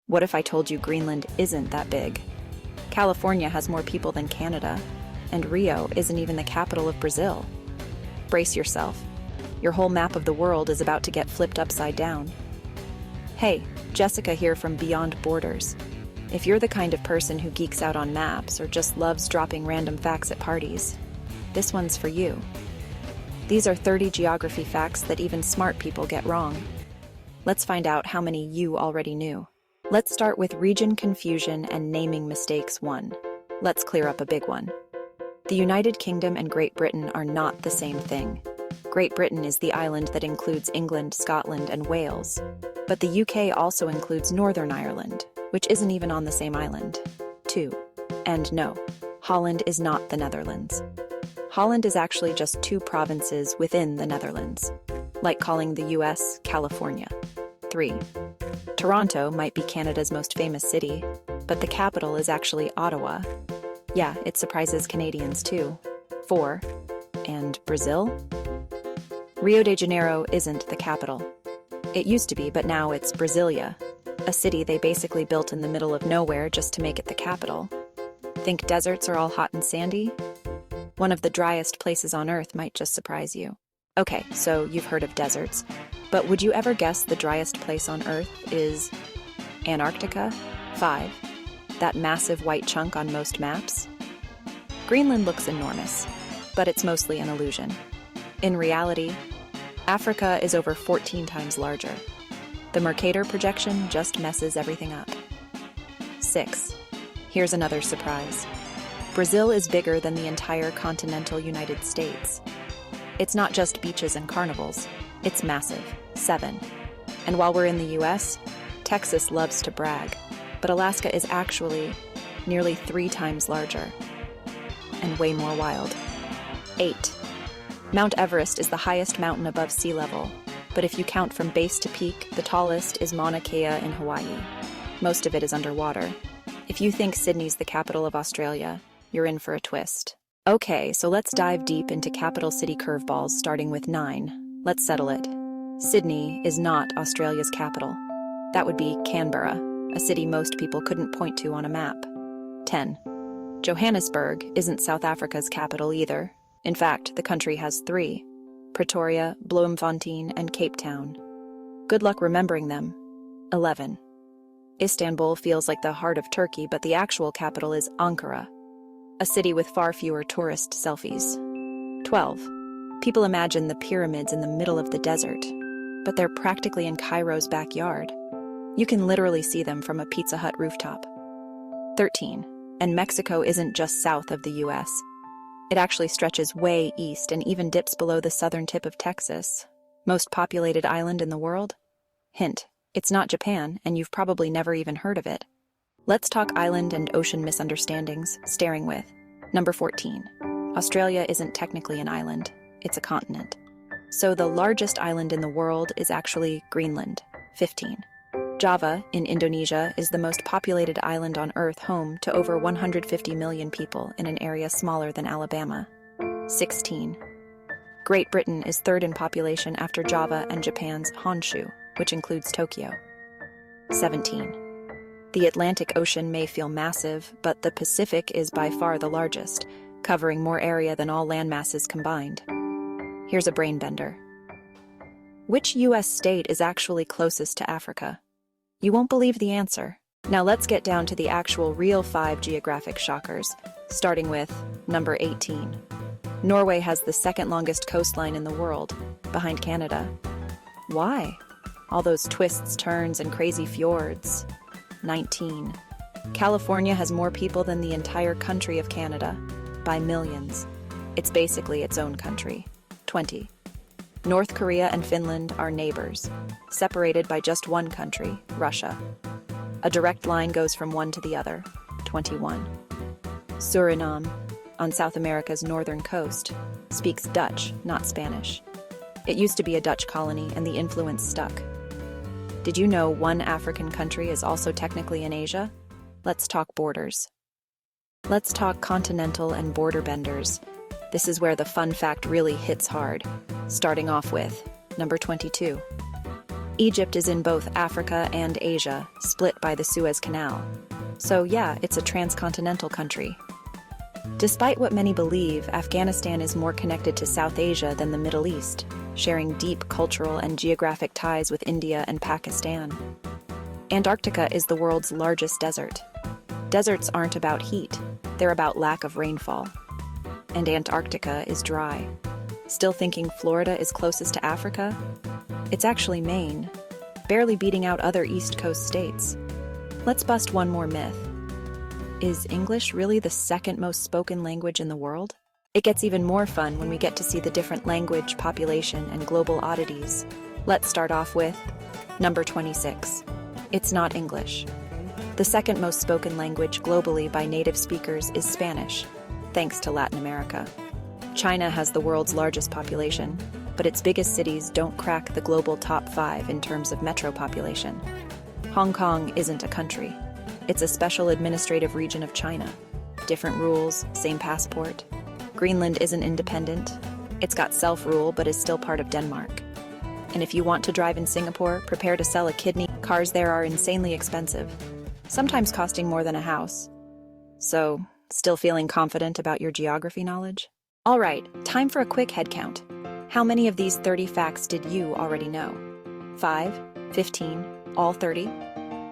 What if I told you Greenland isn't that big? California has more people than Canada, and Rio isn't even the capital of Brazil. Brace yourself. Your whole map of the world is about to get flipped upside down. Hey, Jessica here from Beyond Borders. If you're the kind of person who geeks out on maps or just loves dropping random facts at parties, this one's for you. These are 30 geography facts that even smart people get wrong. Let's find out how many you already knew. Let's start with region confusion and naming mistakes 1. Let's clear up a big one. The United Kingdom and Great Britain are not the same thing. Great Britain is the island that includes England, Scotland, and Wales. But the UK also includes Northern Ireland, which isn't even on the same island. 2. And no, Holland is not the Netherlands. Holland is actually just 2 provinces within the Netherlands, like calling the US California. 3. Toronto might be Canada's most famous city, but the capital is actually Ottawa. Yeah, it surprises Canadians too. 4. And Brazil? Rio de Janeiro isn't the capital. It used to be, but now it's Brasilia, a city they basically built in the middle of nowhere just to make it the capital. Think deserts are all hot and sandy? One of the driest places on Earth might just surprise you. Okay, so you've heard of deserts, but would you ever guess the driest place on Earth is Antarctica? 5. That massive white chunk on most maps? Greenland looks enormous, but it's mostly an illusion. In reality, Africa is over 14 times larger. The Mercator projection just messes everything up. 6. Here's another surprise. Brazil is bigger than the entire continental United States. It's not just beaches and carnivals, it's massive. 7. And while we're in the US, Texas loves to brag, but Alaska is actually nearly 3 times larger and way more wild. 8. Mount Everest is the highest mountain above sea level, but if you count from base to peak, the tallest is Mauna Kea in Hawaii. Most of it is underwater. If you think Sydney's the capital of Australia, you're in for a twist. Okay, so let's dive deep into capital city curveballs, starting with 9. Let's settle it. Sydney is not Australia's capital. That would be Canberra, a city most people couldn't point to on a map. 10. Johannesburg isn't South Africa's capital either. In fact, the country has 3: Pretoria, Bloemfontein, and Cape Town. Good luck remembering them. 11. Istanbul feels like the heart of Turkey, but the actual capital is Ankara, a city with far fewer tourist selfies. 12. People imagine the pyramids in the middle of the desert, but they're practically in Cairo's backyard. You can literally see them from a Pizza Hut rooftop. 13. And Mexico isn't just south of the US. It actually stretches way east and even dips below the southern tip of Texas. Most populated island in the world? Hint, it's not Japan, and you've probably never even heard of it. Let's talk island and ocean misunderstandings, starting with number 14. Australia isn't technically an island, it's a continent. So the largest island in the world is actually Greenland. 15. Java, in Indonesia, is the most populated island on Earth, home to over 150 million people in an area smaller than Alabama. 16. Great Britain is 3rd in population after Java and Japan's Honshu, which includes Tokyo. 17. The Atlantic Ocean may feel massive, but the Pacific is by far the largest, covering more area than all land masses combined. Here's a brainbender. Which US state is actually closest to Africa? You won't believe the answer. Now let's get down to the actual real 5 geographic shockers, starting with number 18. Norway has the 2nd longest coastline in the world, behind Canada. Why? All those twists, turns, and crazy fjords. 19. California has more people than the entire country of Canada, by millions. It's basically its own country. 20. North Korea and Finland are neighbors, separated by just one country, Russia. A direct line goes from one to the other. 21. Suriname, on South America's northern coast, speaks Dutch, not Spanish. It used to be a Dutch colony, and the influence stuck. Did you know one African country is also technically in Asia? Let's talk borders. Let's talk continental and border benders. This is where the fun fact really hits hard, starting off with number 22. Egypt is in both Africa and Asia, split by the Suez Canal. So yeah, it's a transcontinental country. Despite what many believe, Afghanistan is more connected to South Asia than the Middle East, sharing deep cultural and geographic ties with India and Pakistan. Antarctica is the world's largest desert. Deserts aren't about heat, they're about lack of rainfall. And Antarctica is dry. Still thinking Florida is closest to Africa? It's actually Maine, barely beating out other East Coast states. Let's bust one more myth. Is English really the second most spoken language in the world? It gets even more fun when we get to see the different language, population, and global oddities. Let's start off with number 26. It's not English. The second most spoken language globally by native speakers is Spanish, thanks to Latin America. China has the world's largest population, but its biggest cities don't crack the global top 5 in terms of metro population. Hong Kong isn't a country. It's a special administrative region of China. Different rules, same passport. Greenland isn't independent. It's got self-rule but is still part of Denmark. And if you want to drive in Singapore, prepare to sell a kidney. Cars there are insanely expensive, sometimes costing more than a house. So, still feeling confident about your geography knowledge? All right, time for a quick head count. How many of these 30 facts did you already know? 5, 15, all 30?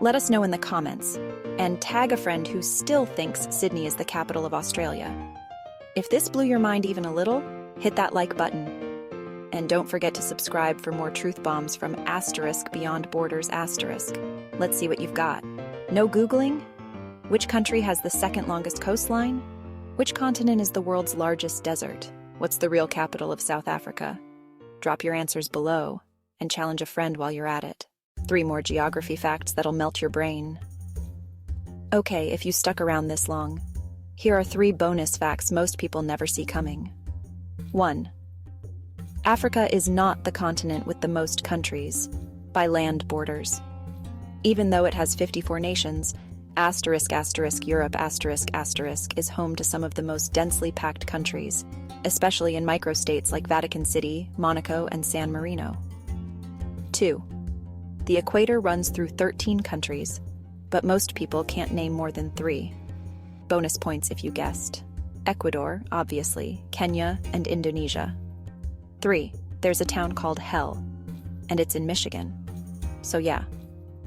Let us know in the comments, and tag a friend who still thinks Sydney is the capital of Australia. If this blew your mind even a little, hit that like button. And don't forget to subscribe for more truth bombs from *Beyond Borders*. Let's see what you've got. No Googling? Which country has the second longest coastline? Which continent is the world's largest desert? What's the real capital of South Africa? Drop your answers below, and challenge a friend while you're at it. 3 more geography facts that'll melt your brain. Okay, if you stuck around this long, here are 3 bonus facts most people never see coming. 1. Africa is not the continent with the most countries by land borders. Even though it has 54 nations, Europe is home to some of the most densely packed countries, especially in microstates like Vatican City, Monaco, and San Marino. 2. The equator runs through 13 countries, but most people can't name more than 3. Bonus points if you guessed. Ecuador, obviously, Kenya, and Indonesia. 3. There's a town called Hell, and it's in Michigan. So yeah,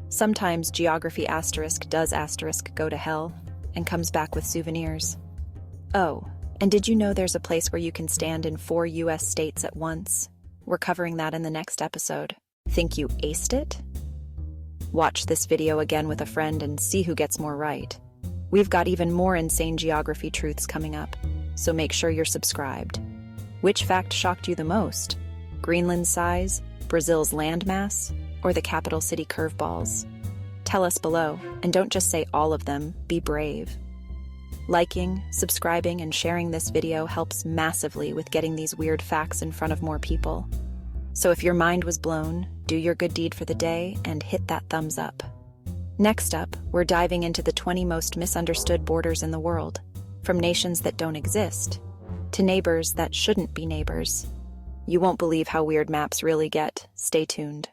sometimes geography does go to hell and comes back with souvenirs. Oh, and did you know there's a place where you can stand in 4 US states at once? We're covering that in the next episode. Think you aced it? Watch this video again with a friend and see who gets more right. We've got even more insane geography truths coming up, so make sure you're subscribed. Which fact shocked you the most? Greenland's size, Brazil's landmass, or the capital city curveballs? Tell us below, and don't just say all of them, be brave. Liking, subscribing, and sharing this video helps massively with getting these weird facts in front of more people. So if your mind was blown, do your good deed for the day and hit that thumbs up. Next up, we're diving into the 20 most misunderstood borders in the world, from nations that don't exist to neighbors that shouldn't be neighbors. You won't believe how weird maps really get. Stay tuned.